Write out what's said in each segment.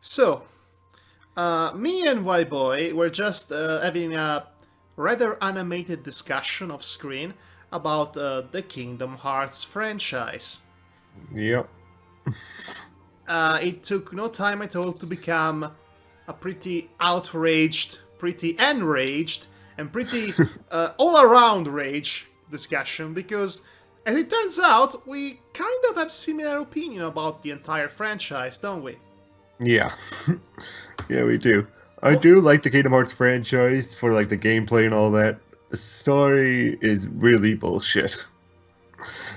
So, me and WhyBoy were just having a rather animated discussion off screen about the Kingdom Hearts franchise. Yep. It took no time at all to become a pretty outraged, pretty enraged, and pretty all around rage discussion because, as it turns out, we kind of have similar opinion about the entire franchise, don't we? Yeah. Yeah, we do. I Well, do like the Kingdom Hearts franchise for like the gameplay and all that. The story is really bullshit.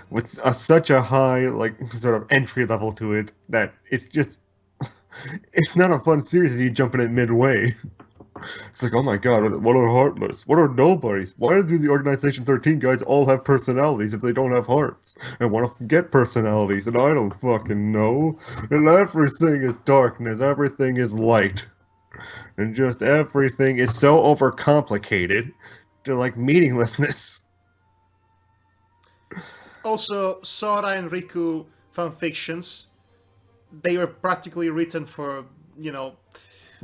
With such a high like sort of entry level to it that it's just it's not a fun series if you jump in it midway. It's like, oh my god, what are heartless? What are nobodies? Why do the Organization 13 guys all have personalities if they don't have hearts? And want to get personalities, and I don't fucking know. And everything is darkness, everything is light. And just everything is so overcomplicated to like meaninglessness. also, Sora and Riku fanfictions, they were practically written for, you know,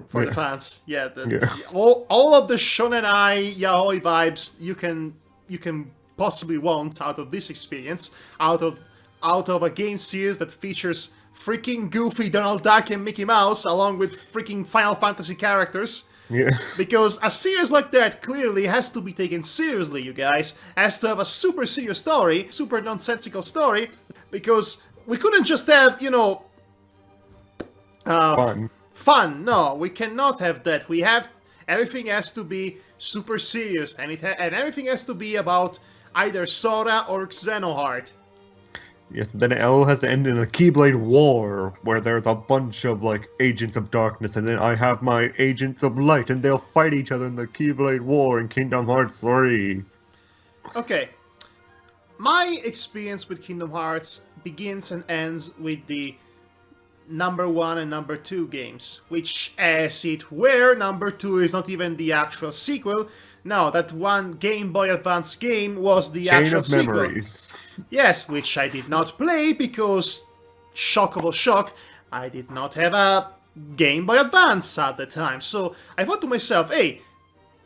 for the Yeah, fans. Yeah, yeah, all of the shonen ai yaoi vibes you can possibly want out of this experience, out of a game series that features freaking Goofy, Donald Duck, and Mickey Mouse, along with freaking Final Fantasy characters. yeah, Because a series like that clearly has to be taken seriously, you guys. Has to have a super serious story, super nonsensical story, because we couldn't just have, fun. fun. No, we cannot have that. We have everything has to be super serious, and and everything has to be about either Sora or Xenoheart. Yes, then it all has to end in a Keyblade war, where there's a bunch of like agents of darkness, and then I have my agents of light, and they'll fight each other in the Keyblade war in Kingdom Hearts 3. Okay, my experience with Kingdom Hearts begins and ends with the number one and number two games, which, as it were, number two is not even the actual sequel. No, that one Game Boy Advance game was the Chain actual of sequel. Memories. Yes, which I did not play because, shockable shock, I did not have a Game Boy Advance at the time. So I thought to myself, hey,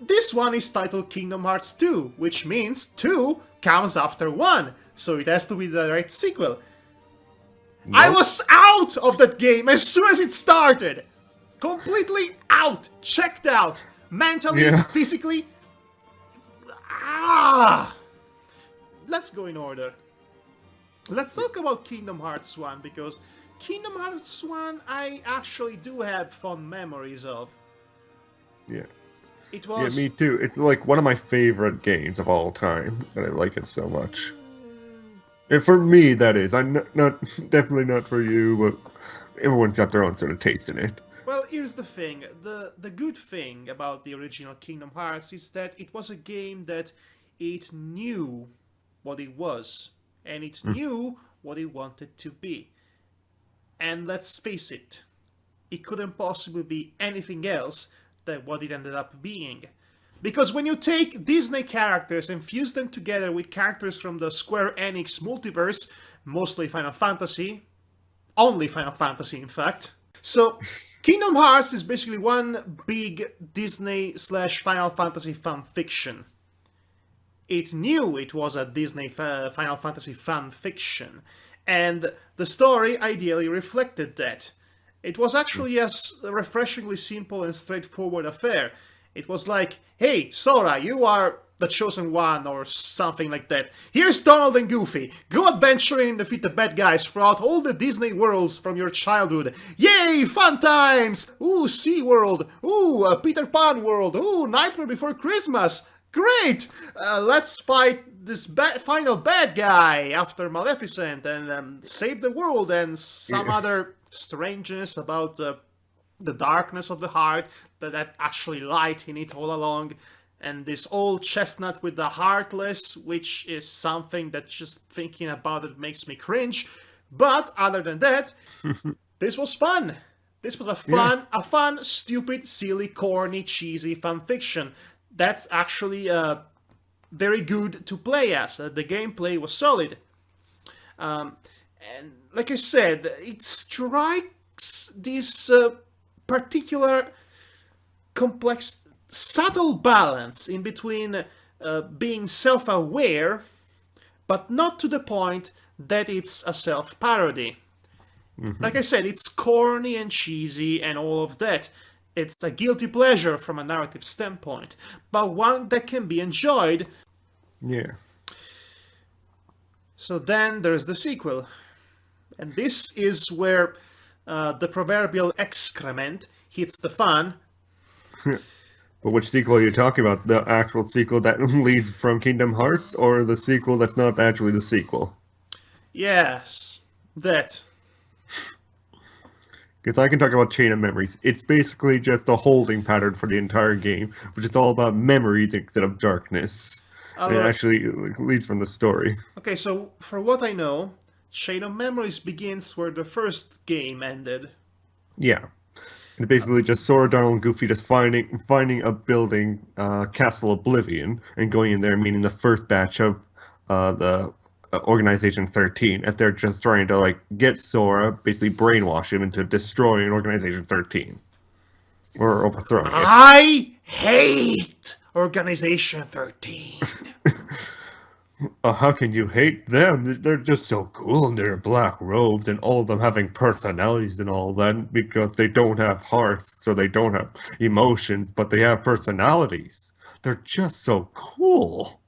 this one is titled Kingdom Hearts 2, which means 2 comes after 1, so it has to be the direct sequel. I Nope. was out of that game as soon as it started! Completely out! Checked out! Mentally, Yeah. physically. Ah! Let's go in order. Let's talk about Kingdom Hearts 1, because Kingdom Hearts 1 I actually do have fond memories of. Yeah. It Yeah, me was. too. It's like one of my favorite games of all time, and I like it so much. And for me, that is. I'm not definitely not for you, but everyone's got their own sort of taste in it. Well, here's the thing. The good thing about the original Kingdom Hearts is that it was a game that it knew what it was, and it knew what it wanted to be. And let's face it, it couldn't possibly be anything else than what it ended up being. Because when you take Disney characters and fuse them together with characters from the Square Enix multiverse, mostly Final Fantasy, only Final Fantasy in fact, so Kingdom Hearts is basically one big Disney slash Final Fantasy fan fiction. It knew it was a Disney Final Fantasy fan fiction, and the story ideally reflected that. It was actually a refreshingly simple and straightforward affair. It was like, hey, Sora, you are the chosen one, or something like that. Here's Donald and Goofy. Go adventuring and defeat the bad guys throughout all the Disney worlds from your childhood. Yay, fun times! Ooh, Sea World. Ooh, Peter Pan World. Ooh, Nightmare Before Christmas. Great! Let's fight this final bad guy after Maleficent and save the world and some Yeah. other strangeness about the darkness of the heart that actually light in it all along. And this old chestnut with the heartless, which is something that just thinking about it makes me cringe. But other than that, this was fun. This was Yeah. a fun, stupid, silly, corny, cheesy fan fiction. That's actually very good to play as. The gameplay was solid. And like I said, it strikes this particular complex, subtle balance in between being self-aware, but not to the point that it's a self-parody. Like I said, it's corny and cheesy and all of that. It's a guilty pleasure from a narrative standpoint, but one that can be enjoyed. Yeah. So then there's the sequel. And this is where the proverbial excrement hits the fan. But which sequel are you talking about? The actual sequel that leads from Kingdom Hearts, or the sequel that's not actually the sequel? Yes, that. Because I can talk about Chain of Memories. It's basically just a holding pattern for the entire game, which is all about memories instead of darkness. And it actually leads from the story. Okay, so for what I know, Chain of Memories begins where the first game ended. Yeah. And basically just Sora, Donald, and Goofy just finding a building, Castle Oblivion, and going in there, meeting the first batch of the Organization 13, as they're just trying to, like, get Sora, basically brainwash him into destroying Organization 13. Or overthrowing it. I hate Organization 13. How can you hate them? They're just so cool in their black robes and all of them having personalities and all that, because they don't have hearts, so they don't have emotions, but they have personalities. They're just so cool.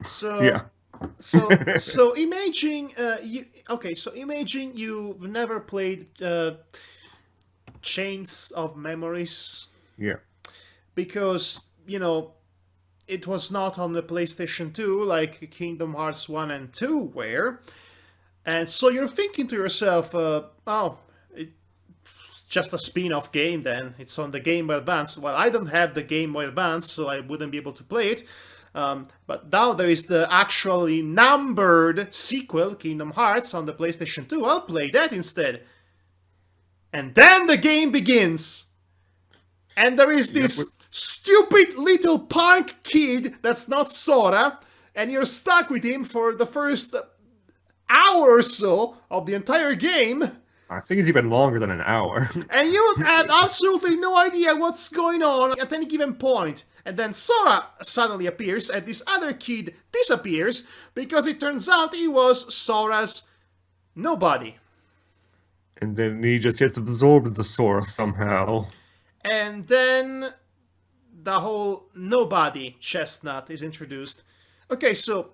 So Yeah. so imagine imagine you've never played Chains of Memories, Yeah. because it was not on the PlayStation 2 like Kingdom Hearts 1 and 2 were. And so you're thinking to yourself, it's just a spin-off game then. It's on the Game Boy Advance. Well, I don't have the Game Boy Advance, so I wouldn't be able to play it. But now there is the actually numbered sequel, Kingdom Hearts, on the PlayStation 2. I'll play that instead. And then the game begins. And there is this stupid little punk kid that's not Sora, and you're stuck with him for the first hour or so of the entire game. I think it's even longer than an hour. And you have absolutely no idea what's going on at any given point. And then Sora suddenly appears, and this other kid disappears, because it turns out he was Sora's nobody. And then he just gets absorbed into Sora somehow. And then the whole nobody chestnut is introduced. Okay, so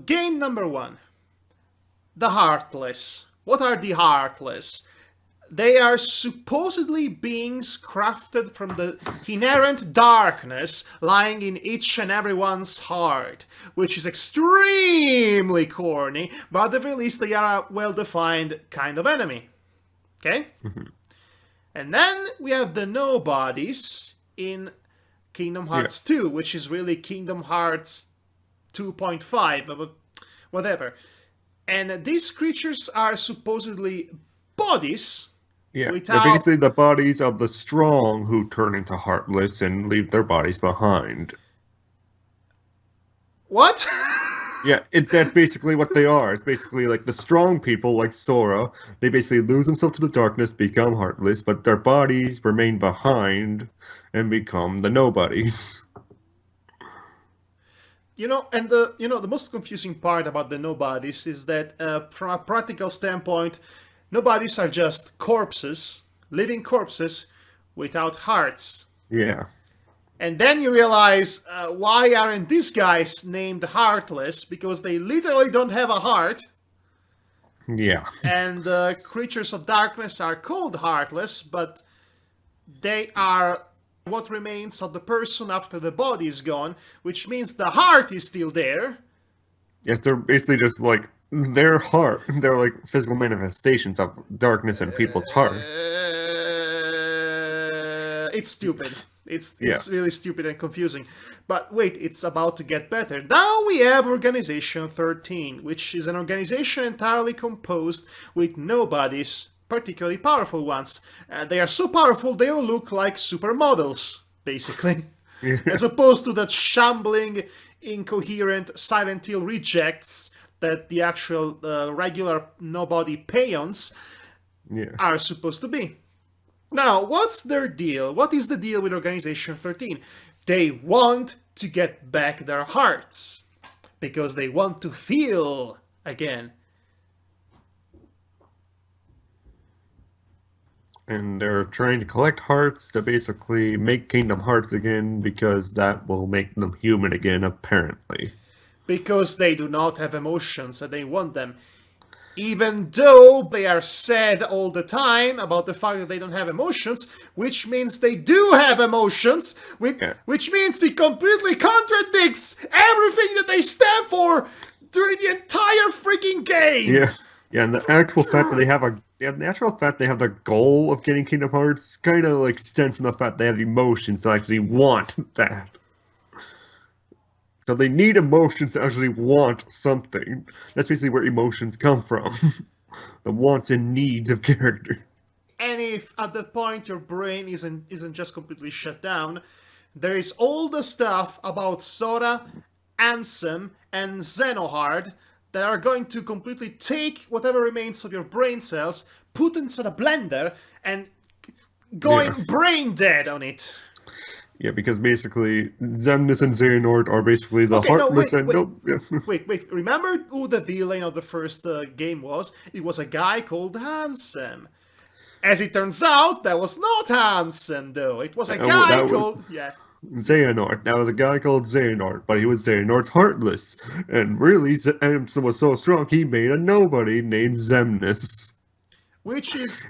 game number 1. The Heartless. What are the Heartless? They are supposedly beings crafted from the inherent darkness lying in each and everyone's heart, which is extremely corny, but at the very least they are a well-defined kind of enemy. Okay? And then we have the Nobodies in Kingdom Hearts 2, which is really Kingdom Hearts 2.5, whatever. And these creatures are supposedly bodies. Yeah, without... they're basically the bodies of the strong who turn into Heartless and leave their bodies behind. What? Yeah, that's basically what they are. It's basically like the strong people, like Sora. They basically lose themselves to the darkness, become Heartless, but their bodies remain behind and become the Nobodies. The most confusing part about the Nobodies is that from a practical standpoint, Nobodies are just corpses, living corpses, without hearts. Yeah. And then you realize, why aren't these guys named Heartless? Because they literally don't have a heart. Yeah. And the creatures of darkness are called Heartless, but they are what remains of the person after the body is gone, which means the heart is still there. Yes, they're basically just like their heart. They're like physical manifestations of darkness in people's hearts. It's stupid. It's really stupid and confusing. But wait, it's about to get better. Now we have Organization 13, which is an organization entirely composed with nobodies, particularly powerful ones. They are so powerful they all look like supermodels, basically. As opposed to the shambling, incoherent Silent Hill rejects that the actual regular nobody peons Yeah. are supposed to be. Now, what's their deal? What is the deal with Organization 13? They want to get back their hearts because they want to feel again. And they're trying to collect hearts to basically make Kingdom Hearts again because that will make them human again, apparently. Because they do not have emotions and they want them. Even though they are sad all the time about the fact that they don't have emotions, which means they do have emotions, which means it completely contradicts everything that they stand for during the entire freaking game. Yeah, yeah, and the actual fact that they have the actual fact they have the goal of getting Kingdom Hearts kind of like stems from the fact they have emotions to actually want that. So they need emotions to actually want something. That's basically where emotions come from. The wants and needs of characters. And if at that point your brain isn't just completely shut down, there is all the stuff about Sora, Ansem, and Xenohard that are going to completely take whatever remains of your brain cells, put inside a blender, and going brain dead on it. Yeah, because basically Xemnas and Xehanort are basically the heartless and Wait. Remember who the villain of the first game was? It was a guy called Ansem. As it turns out, that was not Ansem, though. It was a guy called... Xehanort. That was a guy called Xehanort, but he was Xehanort's heartless. And really, Ansem was so strong, he made a nobody named Xemnas. Which is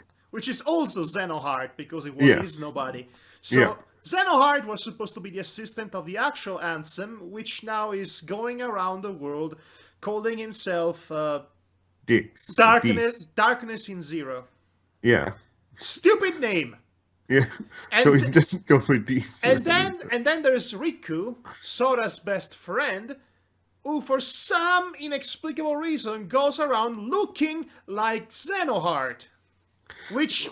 also Xenohard, because it was his nobody. So Xenohard was supposed to be the assistant of the actual Ansem, which now is going around the world calling himself Darkness in Zero. Yeah. Stupid name. Yeah. And so he just goes with these. And then there's Riku, Sora's best friend, who for some inexplicable reason goes around looking like Xenohard. Which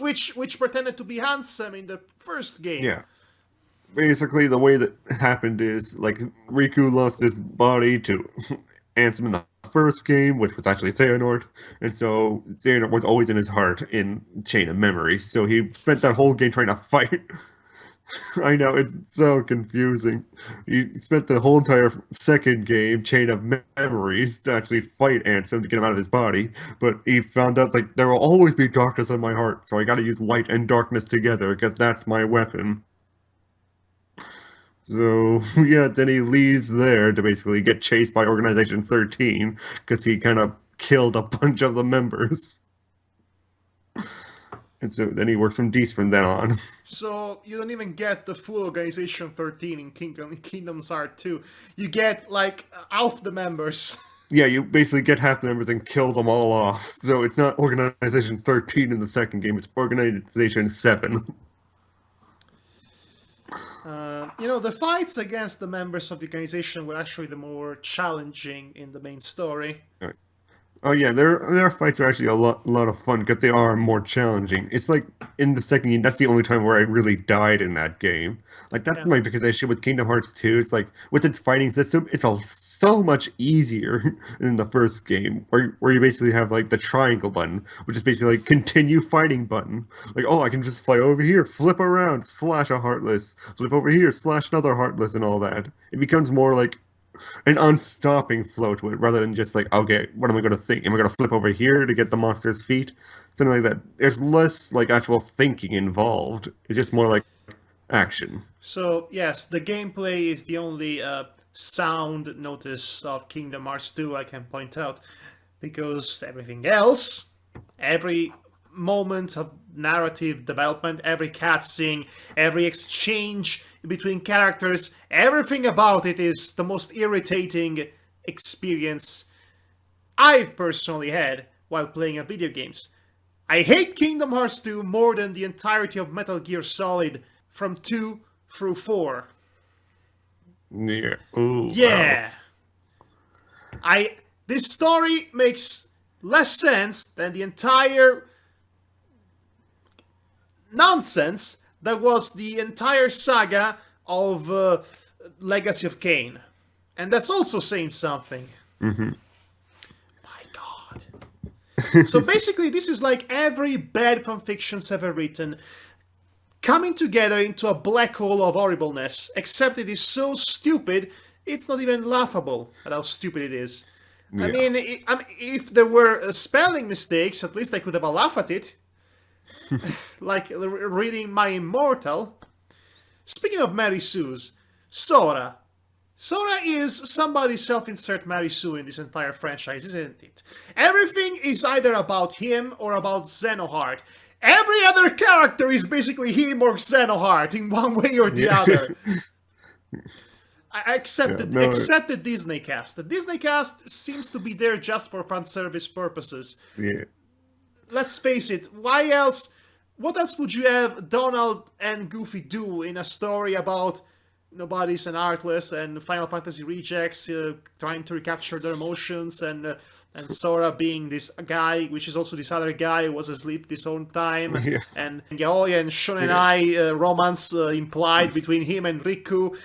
pretended to be Ansem in the first game. Yeah. Basically, the way that happened is, like, Riku lost his body to Ansem in the first game, which was actually Xehanort, and so Xehanort was always in his heart in Chain of Memories, so he spent that whole game trying to fight. I know, it's so confusing. He spent the whole entire second game, Chain of Memories, to actually fight Ansem to get him out of his body, but he found out, like, there will always be darkness in my heart, so I gotta use light and darkness together, because that's my weapon. So, yeah, then he leaves there to basically get chased by Organization 13, because he kind of killed a bunch of the members. And so then he works from Dees from then on. So you don't even get the full Organization 13 in Kingdom's Heart 2. You get, like, half the members. Yeah, you basically get half the members and kill them all off. So it's not Organization 13 in the second game, it's Organization 7. The fights against the members of the organization were actually the more challenging in the main story. Right. Oh yeah, their fights are actually a lot of fun because they are more challenging. It's like in the second game, that's the only time where I really died in that game. Like that's my biggest issue with Kingdom Hearts 2. It's like with its fighting system, it's so much easier than the first game, where you basically have like the triangle button, which is basically like continue fighting button. Like I can just fly over here, flip around, slash a heartless, flip over here, slash another heartless, and all that. It becomes more like an unstopping flow to it, rather than just like, okay, what am I going to think? Am I going to flip over here to get the monster's feet? Something like that. There's less like actual thinking involved. It's just more like action. So yes, the gameplay is the only sound notice of Kingdom Hearts 2 I can point out, because everything else, every moment of narrative development, every cutscene, every exchange between characters, everything about it is the most irritating experience I've personally had while playing video games. I hate Kingdom Hearts 2 more than the entirety of Metal Gear Solid from 2 through 4. Yeah. Ooh, yeah. Wow. This story makes less sense than the entire nonsense that was the entire saga of Legacy of Kain. And that's also saying something. Mm-hmm. So basically, this is like every bad fanfictions ever written coming together into a black hole of horribleness, except it is so stupid, it's not even laughable at how stupid it is. I Yeah. mean, if there were spelling mistakes, at least I could have a laugh at it. Like reading My Immortal. Speaking of Mary Sue's, Sora. Sora is somebody's self-insert Mary Sue in this entire franchise, isn't it? Everything is either about him or about Xenoheart. Every other character is basically him or Xenoheart in one way or the Yeah. other. Except, Yeah, no, except the Disney cast. The Disney cast seems to be there just for fan service purposes. yeah. Let's face it, why else? What else would you have Donald and Goofy do in a story about nobodies and Artless and Final Fantasy rejects trying to recapture their emotions and Sora being this guy, which is also this other guy who was asleep this whole time, Yeah. and Yaoi and Shon and I romance implied between him and Riku.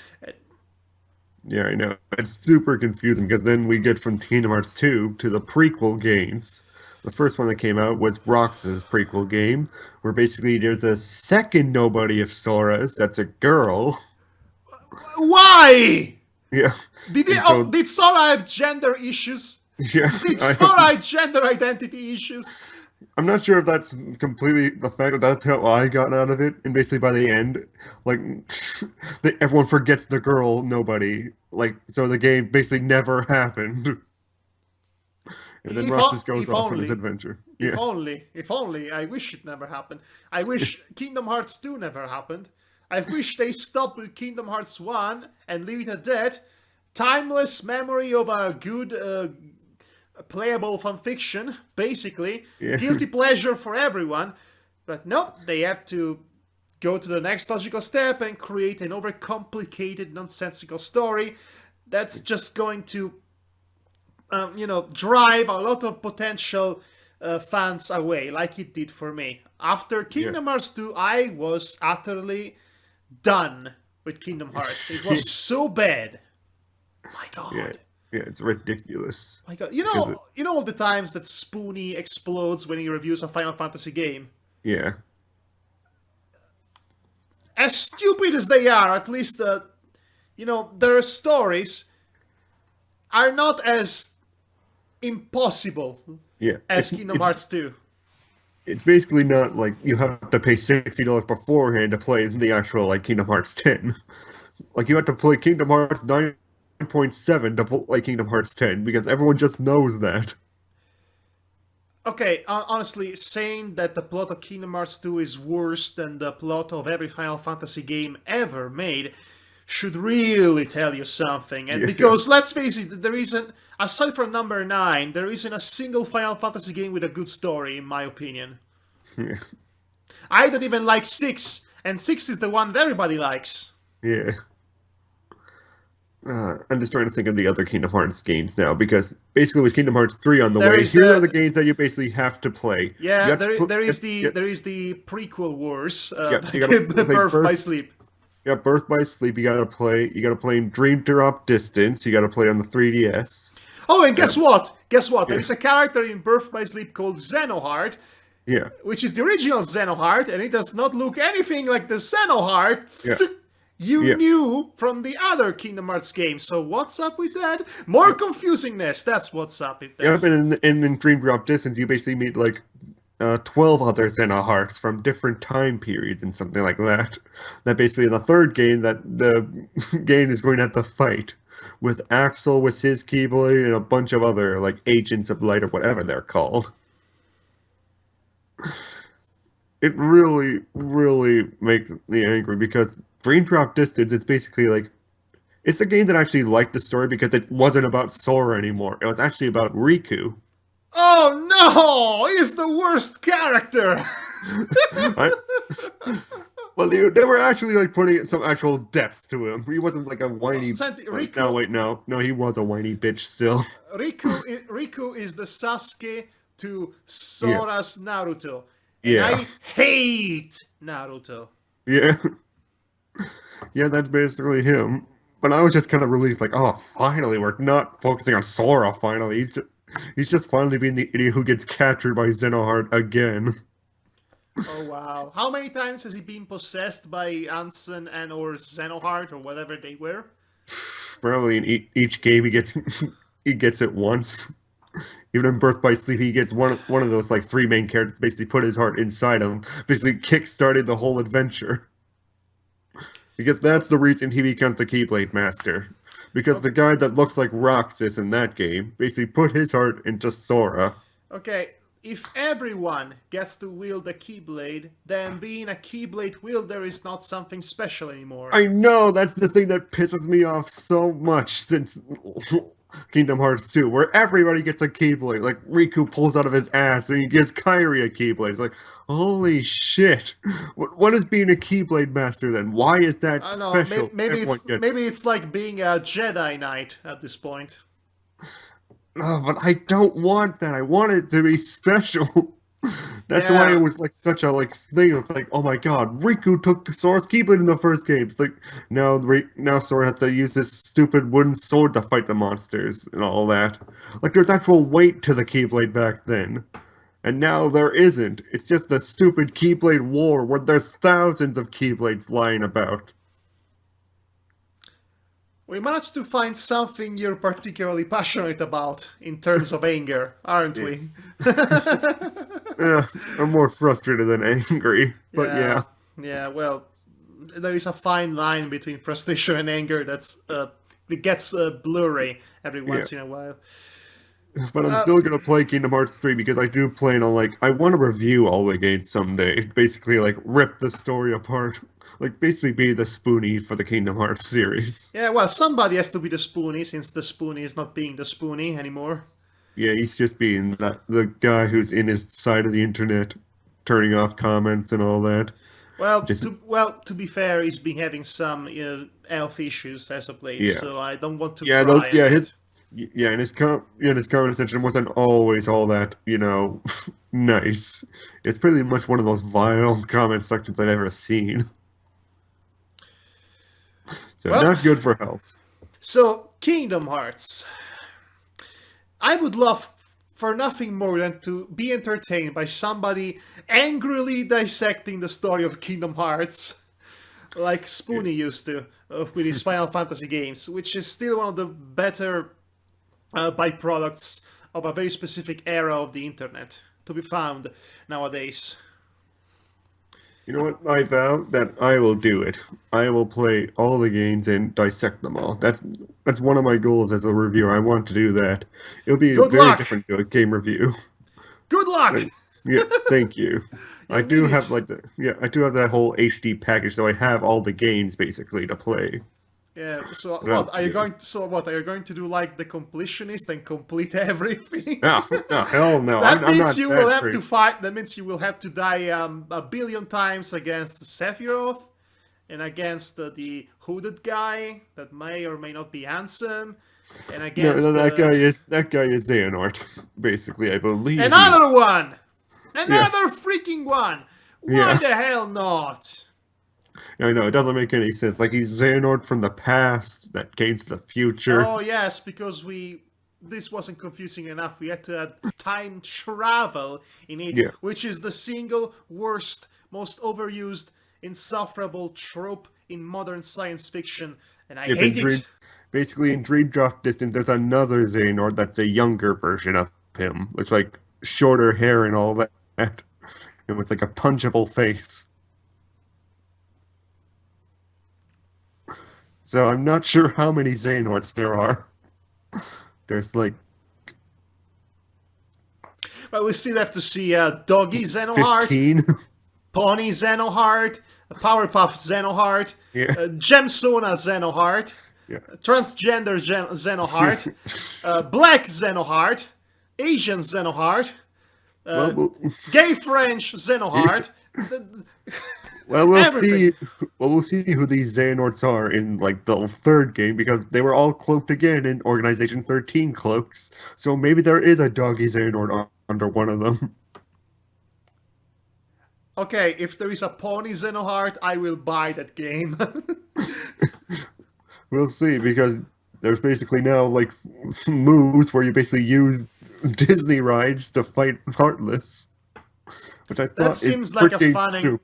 Yeah, I know. It's super confusing because then we get from Kingdom Hearts 2 to the prequel games. The first one that came out was Roxas' prequel game, where basically there's a second nobody of Sora's that's a girl. Why? Yeah. Did And so- did Sora have gender issues? Yeah. Did I- Sora have gender identity issues? I'm not sure if that's completely the fact, but that's how I got out of it. And basically by the end, like, everyone forgets the girl nobody. Like, so the game basically never happened. And then If Roxas o- goes if off on his only. adventure. If Yeah. only, I wish it never happened. I wish Kingdom Hearts 2 never happened. I wish they stopped with Kingdom Hearts 1 and leave it at that. Timeless memory of a good, playable fanfiction, basically. Yeah. Guilty pleasure for everyone. But nope, they have to go to the next logical step and create an overcomplicated, nonsensical story that's just going to drive a lot of potential fans away, like it did for me. After Kingdom Hearts 2, I was utterly done with Kingdom Hearts. It was so bad. My God. Yeah. Yeah, it's ridiculous. My God. You know all the times that Spoonie explodes when he reviews a Final Fantasy game? Yeah. As stupid as they are, at least, their stories are not as impossible Yeah. as Kingdom Hearts 2. It's basically not like you have to pay $60 beforehand to play the actual like Kingdom Hearts 10. Like you have to play Kingdom Hearts 9.7 to play Kingdom Hearts 10 because everyone just knows that. Okay, honestly, saying that the plot of Kingdom Hearts 2 is worse than the plot of every Final Fantasy game ever made should really tell you something. And because, let's face it, there isn't, aside from number 9, there isn't a single Final Fantasy game with a good story, in my opinion. Yeah. I don't even like 6, and 6 is the one that everybody likes. Yeah. I'm just trying to think of the other Kingdom Hearts games now because basically with Kingdom Hearts 3 on the There way, is here the- are the games that you basically have to play. You Yeah, have to there is yeah, the prequel wars, Yeah, you gotta play Birth by first- Sleep. yeah, Birth by Sleep. You gotta play in Dream Drop Distance. You gotta play on the 3DS. Oh, and guess what? Guess what? There is a character in Birth by Sleep called Xenoheart, Yeah. which is the original Xenoheart, and it does not look anything like the Xenohearts Yeah. you Yeah. knew from the other Kingdom Hearts games. So what's up with that? More confusingness. That's what's up with that. Yep, and in Dream Drop Distance, you basically meet like 12 other Xenohearts from different time periods and something like that. That basically in the third game, that the game is going to have to fight with Axel with his Keyblade and a bunch of other like Agents of Light or whatever they're called. It really, really makes me angry because Dream Drop Distance, it's basically like it's a game that I actually liked the story because it wasn't about Sora anymore. It was actually about Riku. Oh no! He's the worst character! Well, they were actually like putting some actual depth to him. He wasn't like a whiny. Santi, Riku- No, wait, no, he was a whiny bitch still. Riku is the Sasuke to Sora's Naruto. And Yeah. I hate Naruto. Yeah, yeah, that's basically him. But I was just kind of relieved, like, oh, finally, we're not focusing on Sora. Finally, He's just finally being the idiot who gets captured by Xenoheart again. Oh wow! How many times has he been possessed by Ansem and or Xenoheart or whatever they were? Probably in each game he gets he gets it once. Even in Birth by Sleep, he gets one of those like three main characters basically put his heart inside him, basically kick-started the whole adventure. Because that's the reason he becomes the Keyblade Master. Because the guy that looks like Roxas in that game basically put his heart into Sora. Okay, if everyone gets to wield a Keyblade, then being a Keyblade wielder is not something special anymore. I know, that's the thing that pisses me off so much since Kingdom Hearts 2, where everybody gets a Keyblade. Like, Riku pulls out of his ass and he gives Kairi a Keyblade. It's like, holy shit. What is being a Keyblade Master then? Why is that I don't know, special? maybe it's like being a Jedi Knight at this point. Oh, but I don't want that. I want it to be special. That's Yeah. why it was like such a like thing. It's like, oh my god, Riku took Sora's Keyblade in the first game. It's like now Sora has to use this stupid wooden sword to fight the monsters and all that. Like there's actual weight to the Keyblade back then. And now there isn't. It's just the stupid Keyblade war where there's thousands of Keyblades lying about. We managed to find something you're particularly passionate about in terms of anger, aren't we? Yeah, I'm more frustrated than angry. But yeah. Yeah, well, there is a fine line between frustration and anger it gets blurry every once in a while. But I'm still gonna play Kingdom Hearts 3 because I do plan on I want to review all the games someday. Basically, rip the story apart. Basically be the Spoonie for the Kingdom Hearts series. Yeah, well, somebody has to be the Spoonie since the Spoonie is not being the Spoonie anymore. Yeah, he's just being the guy who's in his side of the internet, turning off comments and all that. Well, to be fair, he's been having some health issues as of late, so I don't want to. And his comment section wasn't always all that, nice. It's pretty much one of those vile comment sections I've ever seen. So not good for health. So, Kingdom Hearts. I would love for nothing more than to be entertained by somebody angrily dissecting the story of Kingdom Hearts, like Spoonie used to with his Final Fantasy games, which is still one of the better byproducts of a very specific era of the internet to be found nowadays. You know what? I vow that I will do it. I will play all the games and dissect them all. That's one of my goals as a reviewer. I want to do that. It'll be very different to a game review. Good luck. Yeah, thank you. I do have that whole HD package, so I have all the games basically to play. Yeah. So what are you going? Are you going to do like the completionist and complete everything? No, hell no. That means you will have to fight. That means you will have to die a billion times against Sephiroth and against the hooded guy that may or may not be handsome, and against that guy is Xehanort, basically. I believe another freaking one. Why the hell not? I know, it doesn't make any sense. He's Xehanort from the past that came to the future. Oh, yes, because this wasn't confusing enough. We had to add time travel in it, which is the single worst, most overused, insufferable trope in modern science fiction, and I hate it. Basically, in Dream Drop Distance, there's another Xehanort that's a younger version of him. Looks like shorter hair and all that, and with a punchable face. So I'm not sure how many Xehanorts there are. There's Well, we still have to see Doggy Xenoheart, 15? Pony Xenoheart, Powerpuff Xenoheart, Gemsona Xenoheart, Transgender Xenoheart, Black Xenoheart, Asian Xenoheart, Gay French Xenoheart. Well, we'll see who these Xehanorts are in the third game, because they were all cloaked again in Organization 13 cloaks. So maybe there is a Doggy Xehanort under one of them. Okay, if there is a Pony Xenoheart, I will buy that game. We'll see, because there's basically now moves where you basically use Disney rides to fight Heartless, which I That thought is seems like a freaking fun and stupid.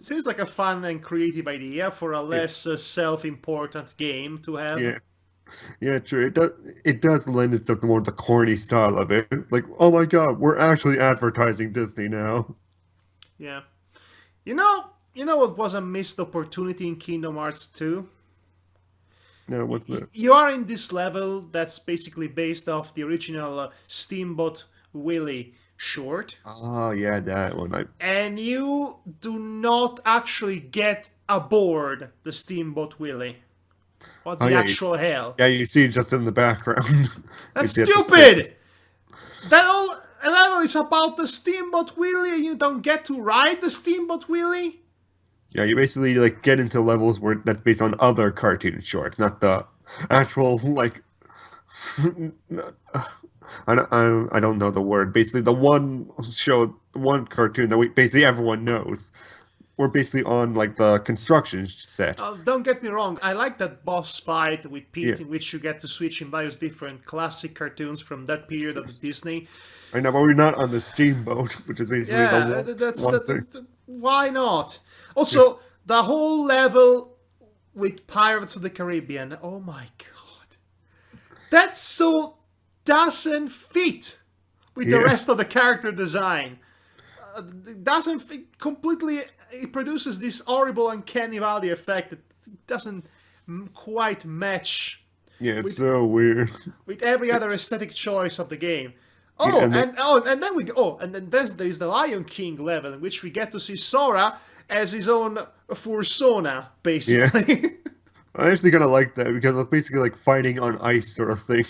seems like a fun and creative idea for a Yeah, less self-important game to have. yeah, yeah, true. It does lend itself to more the corny style of it. Like, oh my god, we're actually advertising Disney now. Yeah. You know what was a missed opportunity in Kingdom Hearts 2? No, what's that? You are in this level that's basically based off the original Steamboat Willie short, Oh yeah, that one. and you do not actually get aboard the Steamboat Willie. What Oh the yeah, actual hell? yeah, you see it just in the background. You That's see at the stupid! That whole level is about the Steamboat Willie and you don't get to ride the Steamboat Willie? Yeah, you basically like get into levels where that's based on other cartoon shorts, not the actual like I don't know the word. Basically, the one show, the one cartoon that we basically everyone knows. We're basically on like the construction set. Don't get me wrong, I like that boss fight with Yeah, Pete in which you get to switch in various different classic cartoons from that period of Disney. I know, but we're not on the steamboat, which is basically the Yeah, one thing. why not? Yeah, Also, the whole level with Pirates of the Caribbean. Oh my god, that so doesn't fit with the yeah, rest of the character design. It doesn't fit completely. It produces this horrible uncanny valley effect that doesn't quite match yeah. It's with so weird. with every other It's, aesthetic choice of the game. yeah, Oh, and then we go. Oh, and then there is the Lion King level in which we get to see Sora as his own fursona, yeah. basically. I actually kind of like that because it was basically like fighting on ice sort of thing.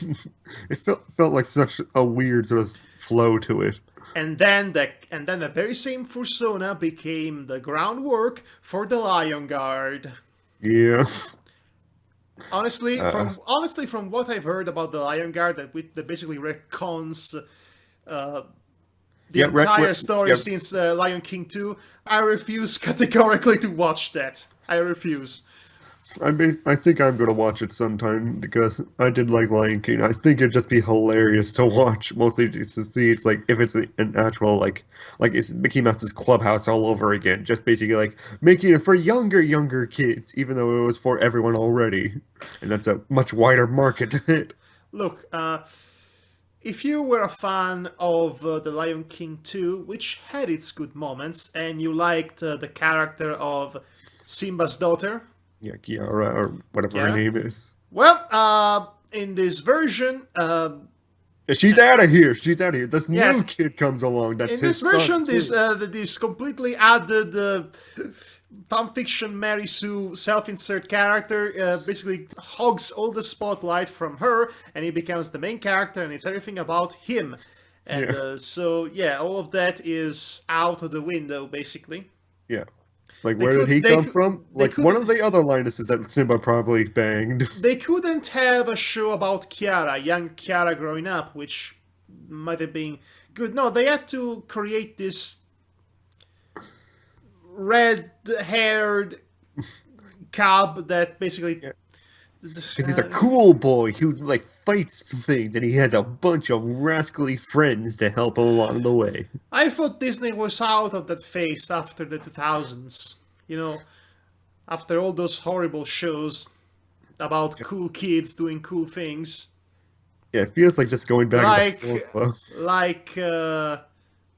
It felt like such a weird sort of flow to it. And then the very same fursona became the groundwork for the Lion Guard. Yeah. Uh, Honestly, from what I've heard about the Lion Guard, that basically retcons uh, the yeah, entire story yeah. since Lion King 2. I refuse categorically to watch that. I refuse. I think I'm gonna watch it sometime because I did like Lion King. I think it'd just be hilarious to watch, mostly just to see it's like if it's an actual like it's Mickey Mouse's Clubhouse all over again, just basically like making it for younger kids, even though it was for everyone already, and that's a much wider market to hit. Look, if you were a fan of The Lion King 2, which had its good moments, and you liked the character of Simba's daughter, Yeah, Kiara or whatever her Kiara, name is. well, in this version, She's out of here. She's out of here. This new yes, kid comes along. That's in this his son version, too. this completely added fanfiction Mary Sue self-insert character basically hogs all the spotlight from her, and he becomes the main character, and it's everything about him. And Yeah, so yeah, all of that is out of the window basically. yeah. Like, They where did could he they come could from? they Like, one could of the other Linuses that Simba probably banged. they couldn't have a show about Kiara, young Kiara growing up, which might have been good. No, they had to create this red-haired cub that basically. Yeah. Because he's a cool boy who, like, fights things, and he has a bunch of rascally friends to help him along the way. I thought Disney was out of that phase after the 2000s. You know, after all those horrible shows about cool kids doing cool things. Yeah, it feels like just going back and like forth.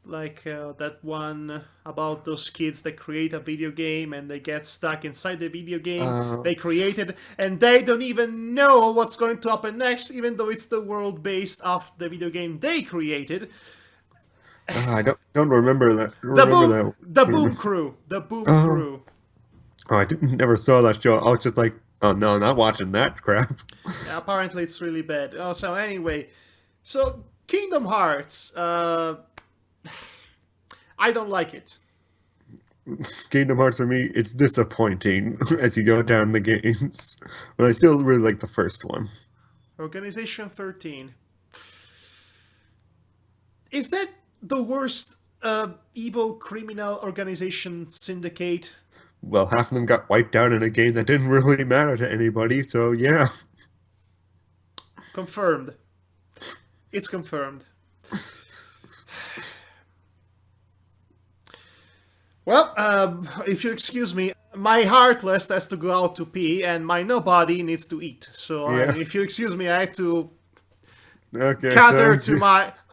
like that one about those kids that create a video game and they get stuck inside the video game Uh, they created, and they don't even know what's going to happen next, even though it's the world based off the video game they created. I don't remember that. the Remember boom that. the boom crew the boom Oh, crew oh, I didn't never saw that show. I was just like, oh no, not watching that crap. Apparently it's really bad. So anyway, so Kingdom Hearts, I don't like it. Kingdom Hearts for me, it's disappointing as you go down the games, but I still really like the first one. Organization 13. Is that the worst evil criminal organization syndicate? Well, half of them got wiped out in a game that didn't really matter to anybody, so yeah. Confirmed. It's confirmed. Well, if you excuse me, my heartless has to go out to pee, and my nobody needs to eat. So, Yeah. if you excuse me, I had to Okay, cater sounds to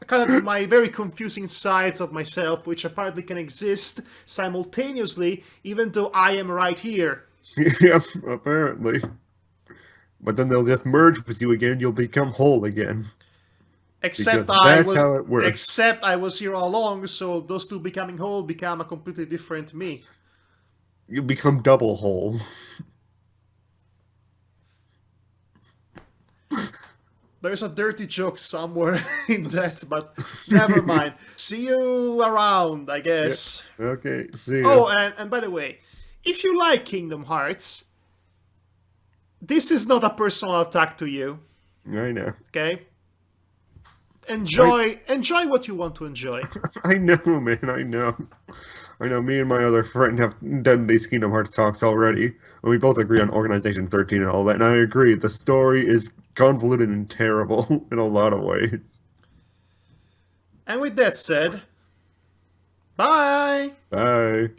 good. my very confusing sides of myself, which apparently can exist simultaneously, even though I am right here. Yep, apparently. But then they'll just merge with you again, you'll become whole again. Except Because I that's was, how it works. except I was here all along. So those two becoming whole become a completely different me. You become double whole. There's a dirty joke somewhere in that, but never mind. See you around, I Yeah. guess. Okay, see ya. Oh, and by the way, if you like Kingdom Hearts, this is not a personal attack to you. I know. Okay, I enjoy what you want to enjoy. I know, man, I know. I know me and my other friend have done these Kingdom Hearts talks already, and we both agree on Organization 13 and all that, and I agree, the story is convoluted and terrible in a lot of ways. And with that said, bye. Bye.